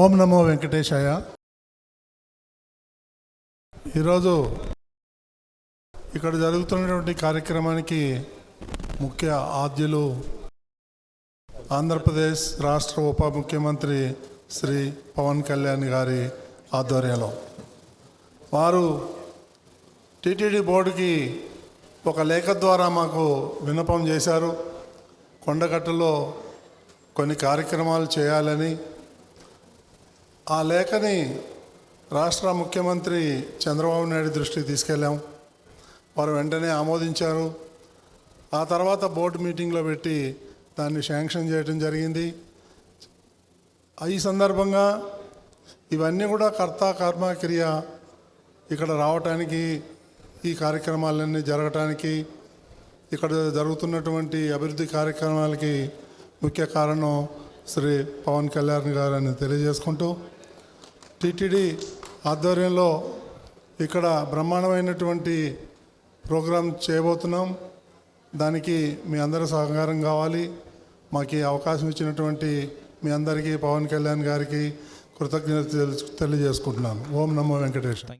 ఓం నమో వెంకటేశాయ. ఈరోజు ఇక్కడ జరుగుతున్నటువంటి కార్యక్రమానికి ముఖ్య ఆద్యులు ఆంధ్రప్రదేశ్ రాష్ట్ర ఉప ముఖ్యమంత్రి శ్రీ పవన్ కళ్యాణ్ గారి ఆధ్వర్యంలో వారు టీటీడీ బోర్డుకి ఒక లేఖ ద్వారా మాకు విన్నపం చేశారు. కొండగట్టులో కొన్ని కార్యక్రమాలు చేయాలని. ఆ లేఖని రాష్ట్ర ముఖ్యమంత్రి చంద్రబాబు నాయుడు దృష్టికి తీసుకెళ్ళాం. వారు వెంటనే ఆమోదించారు. ఆ తర్వాత బోర్డు మీటింగ్లో పెట్టి దాన్ని శాంక్షన్ చేయడం జరిగింది. ఈ సందర్భంగా ఇవన్నీ కూడా కర్త కర్మ క్రియ ఇక్కడ రావటానికి, ఈ కార్యక్రమాలన్నీ జరగటానికి, ఇక్కడ జరుగుతున్నటువంటి అభివృద్ధి కార్యక్రమాలకి ముఖ్య కారణం శ్రీ పవన్ కళ్యాణ్ గారు అని తెలియజేసుకుంటూ, టీటీడీ ఆధ్వర్యంలో ఇక్కడ బ్రహ్మాండమైనటువంటి ప్రోగ్రాం చేయబోతున్నాం. దానికి మీ అందరి సహకారం కావాలి. మాకు ఈ అవకాశం ఇచ్చినటువంటి మీ అందరికీ, పవన్ కళ్యాణ్ గారికి కృతజ్ఞతలు తెలియజేసుకుంటున్నాను. ఓం నమో వెంకటేశ్వర.